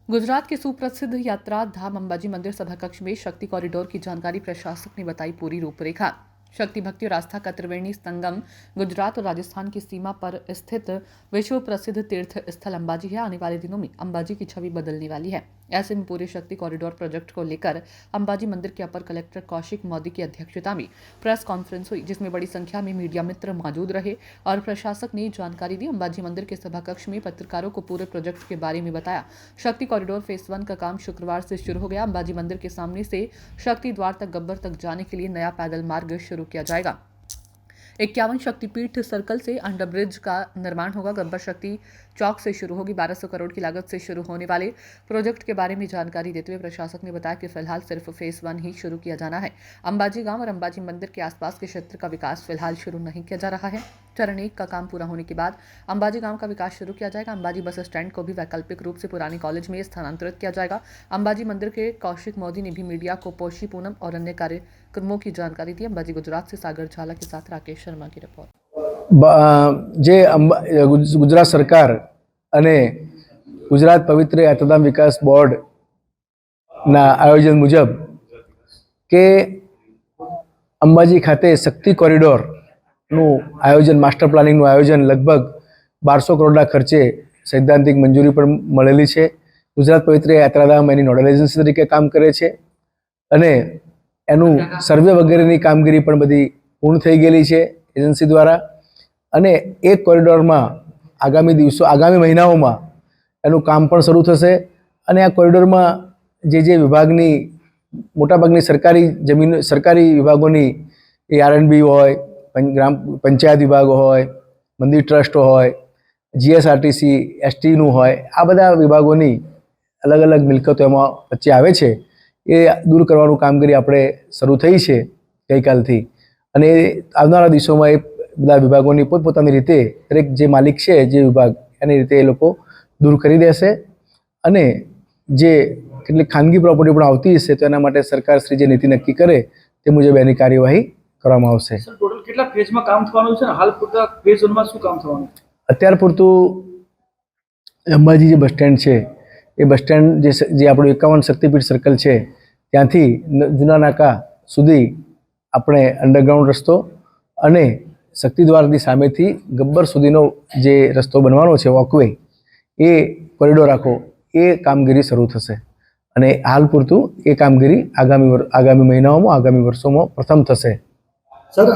गुजरात के सुप्रसिद्ध यात्रा धाम अंबाजी मंदिर सभा कक्ष में शक्ति कॉरिडोर की जानकारी प्रशासक ने बताई पूरी रूपरेखा। शक्ति भक्ति और आस्था का त्रिवेणी संगम गुजरात और राजस्थान की सीमा पर स्थित विश्व प्रसिद्ध तीर्थ स्थल अंबाजी है। आने वाले दिनों में अंबाजी की छवि बदलने वाली है। ऐसे में पूरे शक्ति कॉरिडोर प्रोजेक्ट को लेकर अंबाजी मंदिर के अपर कलेक्टर कौशिक मोदी की अध्यक्षता में प्रेस कॉन्फ्रेंस हुई, जिसमें बड़ी संख्या में मीडिया मित्र मौजूद रहे और प्रशासक ने जानकारी दी। अंबाजी मंदिर के सभा कक्ष में पत्रकारों को पूरे प्रोजेक्ट के बारे में बताया। शक्ति कॉरिडोर फेज 1 का काम शुक्रवार से शुरू हो गया। अंबाजी मंदिर के सामने से शक्ति द्वार तक गब्बर तक जाने के लिए नया पैदल मार्ग शुरू किया जाएगा। 51 शक्तिपीठ सर्कल से अंडरब्रिज का निर्माण होगा। गब्बर शक्ति चौक से शुरू होगी। 1200 करोड़ की लागत से शुरू होने वाले प्रोजेक्ट के बारे में जानकारी देते हुए प्रशासक ने बताया कि फिलहाल सिर्फ फेज 1 ही शुरू किया जाना है। अंबाजी गांव और अंबाजी मंदिर के आसपास के क्षेत्र का विकास फिलहाल शुरू नहीं किया जा रहा है। चरण 1 का काम पूरा होने के बाद अंबाजी गांव का विकास शुरू किया जाएगा। अंबाजी बस स्टैंड को भी वैकल्पिक रूप से पुराने कॉलेज में स्थानांतरित किया जाएगा। अंबाजी मंदिर के कौशिक मोदी ने भी मीडिया को पोशी पूनम और अन्य कार्यक्रमों की जानकारी दी। अंबाजी गुजरात से सागर झाला के साथ राकेश शर्मा की रिपोर्ट। જે ગુજરાત સરકાર અને ગુજરાત પવિત્ર યાત્રાધામ વિકાસ બોર્ડના આયોજન મુજબ કે અંબાજી ખાતે શક્તિ કોરિડોરનું આયોજન, માસ્ટર પ્લાનિંગનું આયોજન લગભગ 1200 કરોડના ખર્ચે સૈદ્ધાંતિક મંજૂરી પણ મળેલી છે। ગુજરાત પવિત્ર યાત્રાધામ એની નોડલ એજન્સી તરીકે કામ કરે છે અને એનું સર્વે વગેરેની કામગીરી પણ બધી પૂર્ણ થઈ ગયેલી છે એજન્સી દ્વારા। અને એક કોરિડોરમાં આગામી મહિનાઓમાં એનું કામ પણ શરૂ થશે અને આ કોરિડોરમાં જે વિભાગની મોટાભાગની સરકારી વિભાગોની R&B હોય, ગ્રામ પંચાયત વિભાગો હોય, મંદિર ટ્રસ્ટ હોય, GSRTC STનું હોય, આ બધા વિભાગોની અલગ અલગ મિલકતો એમાં વચ્ચે આવે છે એ દૂર કરવાનું કામગીરી આપણે શરૂ થઈ છે ગઈકાલથી અને આવનારા દિવસોમાં એ બધા વિભાગોની પોતપોતાની રીતે દરેક જે માલિક છે જે વિભાગ એની રીતે એ લોકો દૂર કરી દેશે અને જે કેટલીક ખાનગી પ્રોપર્ટી પણ આવતી હશે તો એના માટે સરકારશ્રી જે નીતિ નક્કી કરે તે મુજબ એની કાર્યવાહી કરવામાં આવશે। ટોટલ કેટલા ફેઝમાં કામ થવાનું છે ને હાલ પૂરતા ફેઝ 1 માં શું કામ થવાનું? અત્યાર પૂરતું અંબાજી જે બસ સ્ટેન્ડ છે એ બસ સ્ટેન્ડ જે આપણું 51 શક્તિપીઠ સર્કલ છે ત્યાંથી જૂના નાકા સુધી આપણે અંડરગ્રાઉન્ડ રસ્તો અને શક્તિદ્વારની સામેથી ગબ્બર સુધીનો જે રસ્તો બનવાનો છે, વોકવે, એ કોરિડોર આખો એ કામગીરી શરૂ થશે અને હાલ પૂરતું એ કામગીરી આગામી મહિનાઓમાં, આગામી વર્ષોમાં પ્રથમ થશે। સર